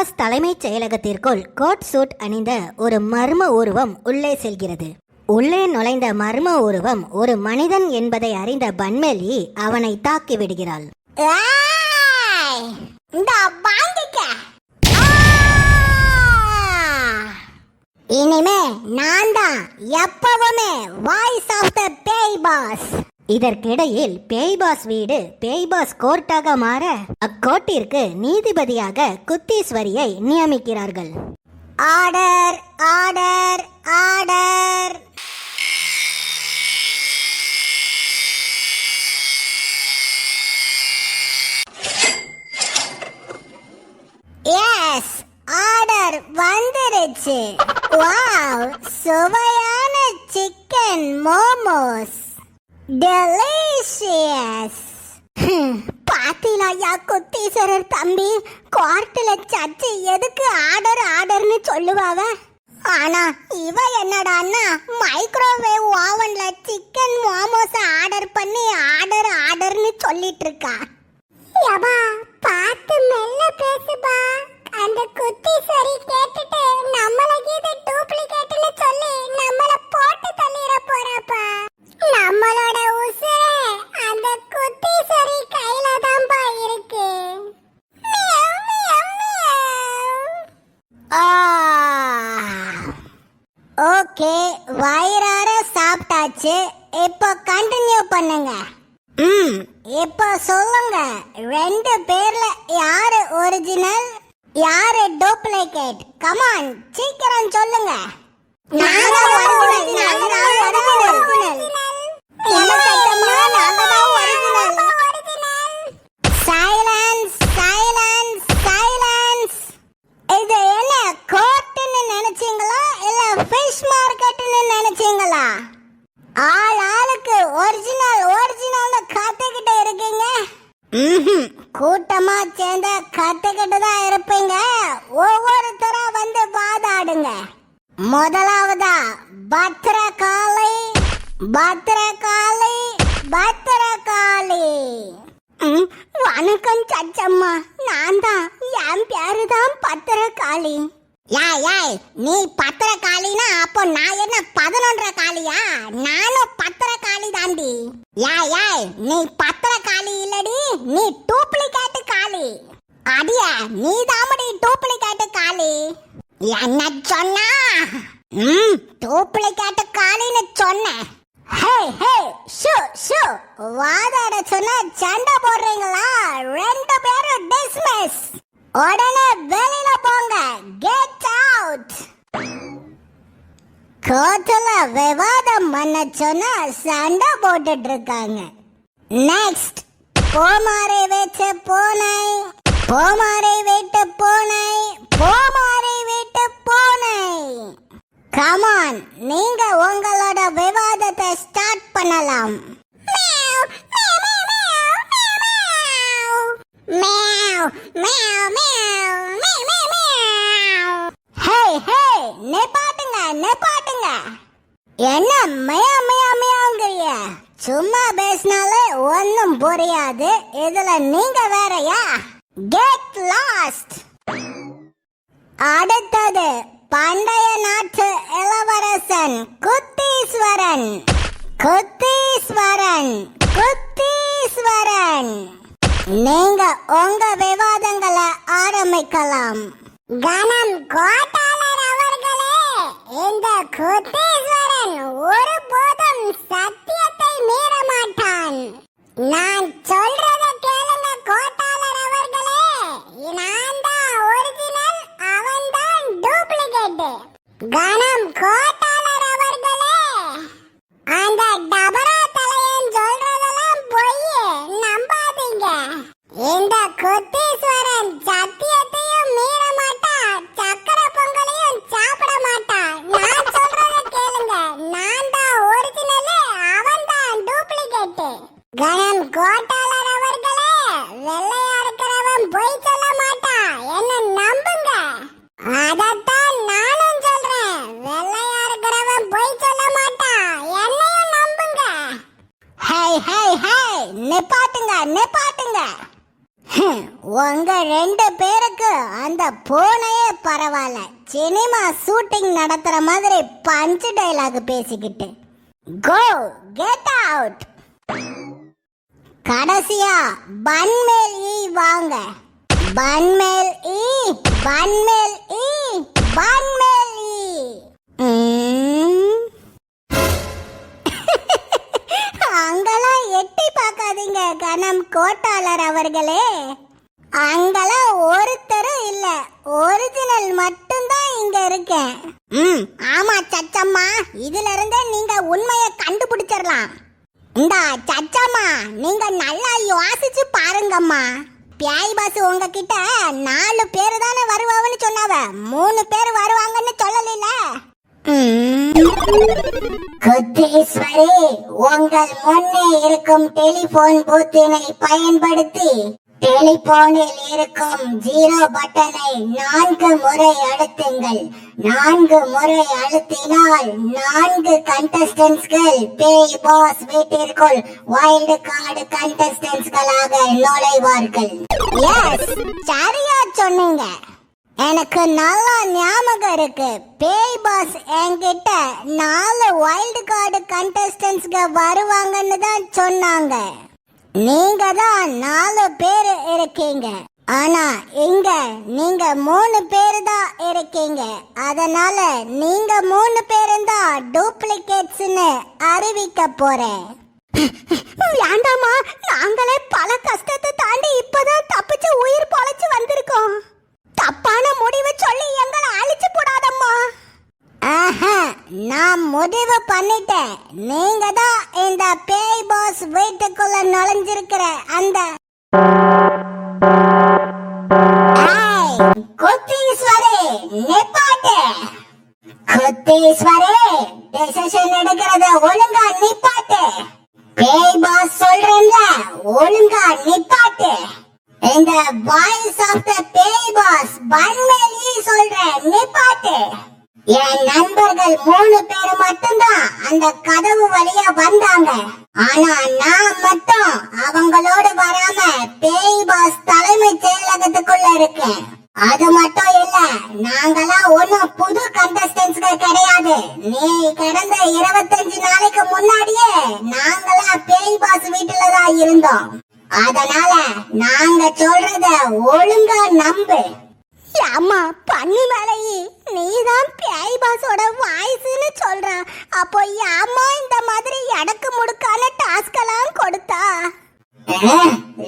Pass தலைமைச் செயலகத்திற்குள் coat suit அணிந்த ஒரு மர்ம உருவம் உள்ளே செல்கிறது. உள்ளே நுழைந்த மர்ம உருவம் ஒரு மனிதன் என்பதை அறிந்த பன்மேலி அவனை தாக்கி விடுகிறாள். இனிமே நான் தான் எப்பவுமே வாய்ஸ் ஆஃப் த பேய் பாஸ். இதற்கிடையில் பேய் பாஸ் வீடு பேய் பாஸ் கோர்ட்டாக மாற அக்கோட்டிற்கு நீதிபதியாக குத்தீஸ்வரியை நியமிக்கிறார்கள். Order order order. Yes, order வந்துருச்சு. வாவ், சுவையான சிக்கன் மோமோஸ், டெலிஷியஸ். பாத்தீங்களா குத்தீஸ்வரர் தம்பி, கோர்ட்ல சர்ச்சு எதுக்கு ஆர்டர் ஆர்டர்னு சொல்லுவாவ, ஆனா இவ என்னடான்னா மைக்ரோவேவ் ஓவன்ல சிக்கன் மோமோஸ் ஆர்டர் பண்ணி ஆர்டர் ஆர்டர்னு சொல்லிட்டு இருக்கா. யபா, பாத்து மெல்ல பேசுபா. அந்த குத்தீஸ்வரி கேட்டுட்டு நம்மள கீது டூப்ளிகேட்னு சொல்லி நம்மள போட்டு தள்ளிர போறாப்பா. நம்மளோட உசுரே அந்த குத்தீஸ்வரி கையில தான்பா இருக்கு. ஓகே, வயிறார சாப்பிட்டாச்சு. இப்போ கண்டினியூ பண்ணுங்க. இப்போ சொல்லுங்க, ரெண்டு பேர்ல யாரு ஒரிஜினல் யாரு டூப்ளிகேட்? கமான், சீக்கிரம் சொல்லுங்க. Silence silence silence. இது என்ன கோர்ட்னு நினைச்சீங்களா இல்ல ஃபிஷ் மார்க்கெட்னு நினைச்சீங்களா? ஆள் ஆளுக்கு ஒரிஜினல் ஒரிஜினல்னு கத்துக்கிட்டு இருக்கீங்க. கூட்டமா சேர்ந்த கத்துக்கிட்டு தான் இருப்பீங்க. ஒவ்வொருத்தரா வந்து வாதாடுங்க. முதலாவதா பத்ரகாளி பத்ரகாளி பத்ரகாளி. வணக்கம் சச்சம்மா, நான் தான். என் பேரு தான் பத்ரகாளி. யாய், நீ பத்திரகாளினா அப்போ நான் என்ன 11 காளியா? நானும் பத்திரகாளி தாண்டி. யாய், நீ பத்திரகாளி இல்லடி, நீ டூப்ளிகேட் காளி. அடியா, நீ தாமடி டூப்ளிகேட் காளி. என்ன சொன்னா? டூப்ளிகேட் காளின்னு சொன்னேன். ஹே ஹே, ஷூ ஷூ. வாதாட சொன்னா சண்டை போடுறீங்களா? ரெண்டு பேரும் டிஸ்மிஸ். உடனே வெளியில போங்க. Get out. கோர்ட்ல விவாதம் பண்ண சொன்னா சண்டை போட்டுட்டு இருக்காங்க. நெக்ஸ்ட், போமாரை வச்ச பூனை போமாரை வீட்டு பூனை போமாரை வீட்டு பூனை. கமான், நீங்க உங்களோட விவாதத்தை ஸ்டார்ட் பண்ணலாம். நிப்பாட்டுங்க. என்ன மியா மியா மியாங்கறிய? சும்மா பேசினாலே ஒன்னும் புரியாது. இதுல நீங்க வேறயா? Get lost. அடுத்தது பண்டைய நாட்டு இளவரசன் குத்தீஸ்வரன். குத்தீஸ்வரன் குத்தீஸ்வரன். நீங்க உங்க விவாதங்களை ஆரம்பிக்கலாம். கணம் கோட்டாளர் அவர்களே, இந்த குத்தீஸ்வரன் ஒருபோதும் சத்தியத்தை மீற மாட்டான். நான் சொல்றத கேளுங்க கோட்டாளர் அவர்களே. நான் தான் ஒரிஜினல், அவன் தான் டூப்ளிகேட். கணம் கோட்டாளர் அவர்களே, அந்த டபரா தலையன் சொல்றதெல்லாம் பொய், நம்பாதீங்க. இந்த குத்தீஸ்வரன் சத்தியத்தையும் மீற மாட்டா, சக்கர பொங்கலையும் சாப்பிட மாட்டா. நான் சொல்றத கேளுங்க, நான் தான் ஒரிஜினல், அவன் தான் டூப்ளிகேட். கணம் கோட்டாளர் அவர்களே, வெள்ளையா இருக்கிறவன் பொய் சொல்ல மாட்டா, என்ன நம்புங்க. அதத்தான் நானும் சொல்றேன், வெள்ளையா இருக்கிறவன் பொய் சொல்ல மாட்டா, என்னையும் நம்புங்க. ஹே ஹே ஹே, நிப்பாட்டுங்க. உங்க ரெண்டு பேருக்கு அந்த பூனையே பரவாயில்ல, சினிமா ஷூட்டிங் நடத்துற மாதிரி பஞ்ச் டைலாக் பேசிக்கிட்டு கோ கெட் அவுட். கடைசியா பன்மேல் ஈ வாங்க. பன்மேல் ஈ, பன்மேல் ஈ, பன்மேல் ஈ. அங்கெல்லாம் எட்டி பார்க்காதீங்க கணம் கோட்டாளர் அவர்களே. அங்கெல்லாம் ஒருத்தரும் இல்ல, ஒரிஜினல் மட்டும்தான் இங்க இருக்கேன். ஆமா சச்சம்மா, இதுல இருந்தே நீங்க உண்மையை கண்டுபிடிச்சிடலாம். இந்த சச்சம்மா, நீங்க நல்லா யோசிச்சு பாருங்கம்மா. பியாய் பாஸ் உங்ககிட்ட 4 பேரு தானே வருவாங்கன்னு சொன்னாவ, 3 பேர் வருவாங்கன்னு சொல்லல. குத்தீஸ்வரி, உங்கள் முன்னே இருக்கும் டெலிபோன் பூத்தினை பயன்படுத்தி டெலிபோனில் இருக்கும் 0 பட்டனை 4 முறை அழுத்துங்கள். 4 முறை அழுத்தினால் 4 கண்டஸ்டன்ட்ஸ்கள் பேய் பாஸ் வீட்டிற்குள் வைல்ட் கார்டு கண்டஸ்டன்ட்ஸ்களாக நுழைவார்கள். எஸ், சரியா சொன்னீங்க. எனக்கு நல்லா ஞாபகம் இருக்கு. பேய் பாஸ் என்கிட்ட 4 வைல்ட் கார்டு கண்டஸ்டன்ட்ஸ்க வருவாங்கன்னு தான் சொன்னாங்க. நீங்க தான் 4 பேர் இருக்கீங்க, ஆனா இங்க நீங்க 3 பேர் தான் இருக்கீங்க. அதனால நீங்க 3 பேரும் தான் டூப்ளிகேட்ஸ்னு அறிவிக்க போறேன். வேண்டாமா, நாங்களே பல கஷ்டத்தை தாண்டி இப்பதான் தப்பிச்சு உயிர் பொழைச்சு வந்திருக்கோம். தப்பான முடிவு சொல்லி எங்களை அழிச்சு போடாதம்மா. நான் முடிவு பண்ணிட்டேன். நீங்க தான் இந்த பேய் பாஸ் வீட்டுக்குள்ள நுழைஞ்சிருக்கிற அந்த குத்தீஸ்வரி. நிப்பாட்டு குத்தீஸ்வரி, டிசிஷன் எடுக்கிறத ஒழுங்கா நிப்பாட்டு. பேய் பாஸ் சொல்றேன்ல, ஒழுங்கா நிப்பாட்டு. இந்த வாய்ஸ் ஆஃப் த பேய் பாஸ் பன்மேலி சொல்றேன், நிப்பாட்டு. என் நண்பர்கள் 3 பேர் மட்டும்தான் அந்த கதவு வழியா வந்தாங்க. ஆனா நான் மட்டும் அவங்களோட வராம பேய் பாஸ் தலைமை செயலகத்துக்குள்ள இருக்கேன். அது மட்டும் இல்ல, நாங்கெல்லாம் ஒன்னும் புது கண்டஸ்டன்ட்ஸ்கள் கிடையாது. நீ கடந்த 25 நாளைக்கு முன்னாடியே நாங்கெல்லாம் பேய் பாஸ் வீட்டுல தான் இருந்தோம். அதனால நாங்க சொல்றத ஒழுங்கா நம்பு. அம்மா, பண்ணு மேலையே நீதான் பேய் பாஸோட வாய்ஸ்னு சொல்ற. அப்போ அம்மா இந்த மாதிரி எடக்கு முடுக்கான டாஸ்க் எல்லாம் கொடுத்தா?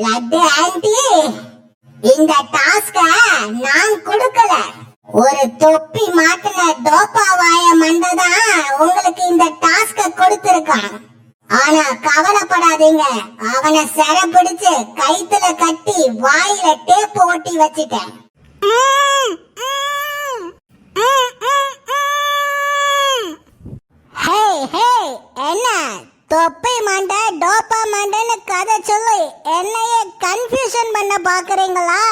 லட்டு ஆண்டி, இந்த டாஸ்க நான் கொடுக்கல. ஒரு தொப்பி மாட்டின டோப்பா வாய மண்டதான் உங்களுக்கு இந்த டாஸ்க கொடுத்திருக்கான். ஆனா கவலைப்படாதீங்க, அவனை சிறை பிடிச்சு கைத்துல கட்டி வாயில டேப் ஒட்டி வச்சிட்டேன். என்ன தொப்பை மண்டை டோப்பா மண்டைன்னு கதை சொல்லி என்னையே கன்ஃபியூஷன் பண்ண பாக்குறீங்களா?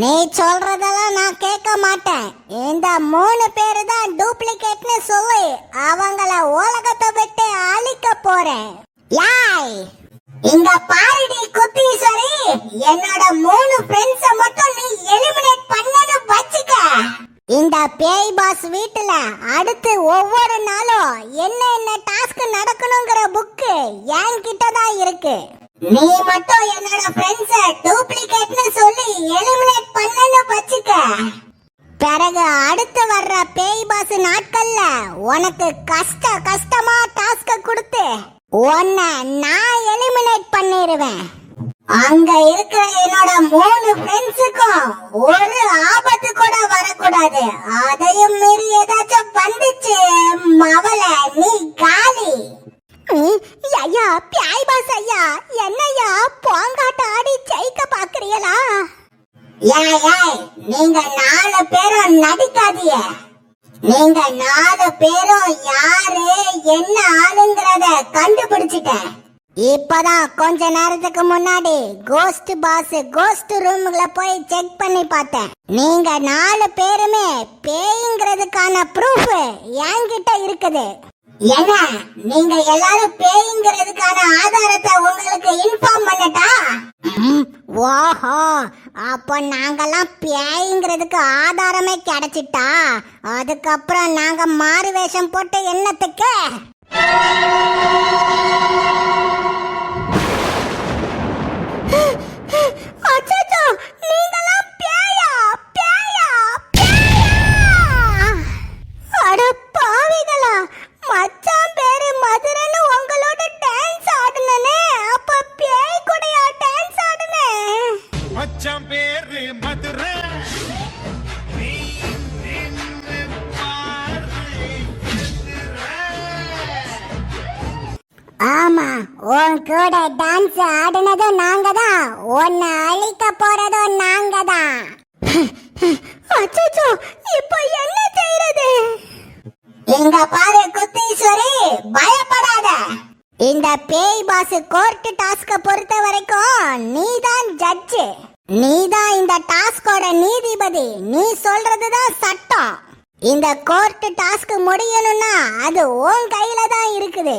நீ சொல்றதெல்லாம் நான் கேட்க மாட்டேன். இந்த 3 பேரு தான் டூப்ளிகேட்னு சொல்லி அவங்கள உலகத்தை விட்டு அழிக்க போறேன். யாய், இங்க பாருடி குத்தீஸ்வரி, என்னோட 3 ஃப்ரெண்ட்ஸ மட்டும் நீ எலிமினேட் பண்ணனு வச்சுக்க. இந்த பேய் பாஸ் வீட்டுல அடுத்து ஒவ்வொரு நாளும் என்ன டாஸ்க் நடக்கணுங்கிற புக் என்கிட்ட தான் இருக்கு. நீ மட்டும் என்னோட ஃப்ரெண்ட்ஸ டூப்ளிகேட்னு சொல்லி எலிமினேட் பண்ணனு வச்சுக்க. பிறகு அடுத்து வர்ற பேய் பாஸ் நாட்கள்ல உனக்கு கஷ்டமா டாஸ்க கொடுத்து உன்னை நான் எலிமினேட் பண்ணிடுவேன். அங்க இருக்கிற என்னோட 3 ஃப்ரெண்ட்ஸுக்கும் ஒரு ஆபத்து கூட வரக்கூடாது. அதையும் மீறி ஏதாச்சும் வந்துச்சு மவள நீ காலி. ஐயா பியாய் பாஸ் ஐயா, என்னையா போங்காட்ட ஆடி ஜெயிக்க பாக்குறீங்களா? ஏய், நீங்க 4 பேரும் நடிக்காதீங்க. நீங்க 4 பேரும் யாரு என்ன ஆளுங்கிறத கண்டுபிடிச்சிட்டேன். இப்பதான் கொஞ்ச நேரத்துக்கு முன்னாடி கோஸ்ட் பாஸ் கோஸ்ட் ரூம்ல போய் செக் பண்ணி பார்த்தேன். நீங்க 4 பேருமே பேய்ங்கிறதுக்கான ப்ரூஃப் என்கிட்ட இருக்குது. என்ன, நீங்க எல்லாரும் பேய்ங்கிறதுக்கான ஆதாரத்தை உங்களுக்கு இன்ஃபார்ம் பண்ணட்டா? ஓஹோ, அப்போ நாங்கெல்லாம் பேய்ங்கிறதுக்கு ஆதாரமே கிடைச்சிட்டா? அதுக்கப்புறம் நாங்க மாறு வேஷம் போட்டு என்னத்துக்கு? அச்சச்சோ, நீங்கெல்லாம் பேயா? பேயா? பேயா? அட பாவிகளா! மச்சான் பேரு மதுரன்னு உங்களோட டான்ஸ் ஆடுனனே, அப்ப பேய் கூடயா டான்ஸ் ஆடுனே? மச்சான் பேரு மதுரை. ஆமா, உன் கூட டான்ஸ் ஆடுனதும் நாங்க தான், உன்னை அழிக்க போறதும் நாங்க தான். அச்சச்சோ, இப்போ என்ன செய்யறது? இங்க பாரு குத்தீஸ்வரி, பயப்படாத. இந்த பேய் பாஸ் கோர்ட் டாஸ்க பொறுத்த வரைக்கும் நீதான் ஜட்ஜ், நீதான் இந்த டாஸ்கோட நீதிபதி. நீ சொல்றதுதான் சட்டம். இந்த கோர்ட் டாஸ்க் முடியணும்னா அது உன் கையில தான் இருக்குது.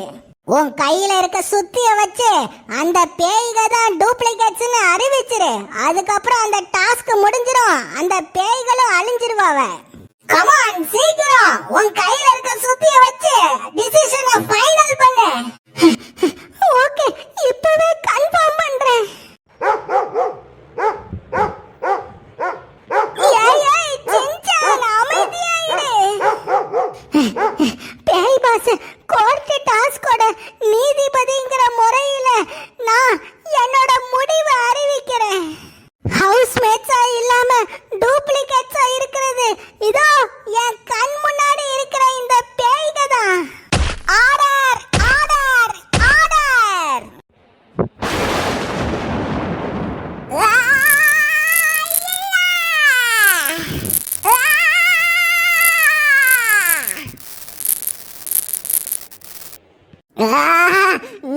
உன் கையில இருக்க சுத்திய வச்சு அந்த பேய்க தான் டூப்ளிகேட்ஸ்னு அறிவிச்சிரு. அதுக்கப்புறம் அந்த டாஸ்க் முடிஞ்சிரும், அந்த பேய்களும் அழிஞ்சிருவாவ. கமான், சீக்கிரம் உன் கையில இருக்க சுத்திய வச்சு டிசிஷனை ஃபைனல் பண்ணு. ஓகே, இப்பவே கன்ஃபார்ம் பண்றேன். ஏய் சின்சான், அமைதியாயிரு. பேய் பாஸ், கோர்ட் டாஸ்கோட நீதிபதிங்கிற முறையில நான் என்னோட முடிவை அறிவிக்கிறேன். ஹவுஸ்மேட்ஸா இல்லாம டூப்ளிகேட்ஸா இருக்கிறது இதோ என் கண் முன்னாடி இருக்கிற இந்த பேய்க தான். Order, order, order.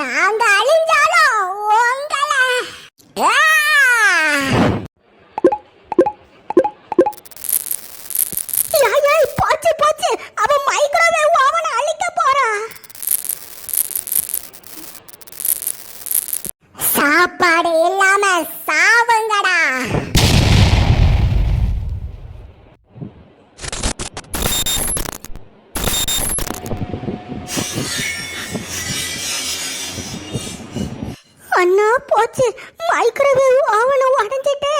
நாங்க அழிஞ்சாலும் உங்களை போச்சு போச்சு, அவன் மைக்ரோவேவ் அவனை அழிக்க போறான். சாப்பாடு இல்லாம சாவுங்கடா. அண்ணா போச்சு, மைக்ரோவேவ் அவனை உடஞ்சிட்டு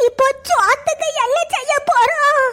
இப்போ சோத்துக்கு என்ன செய்ய போறோம்?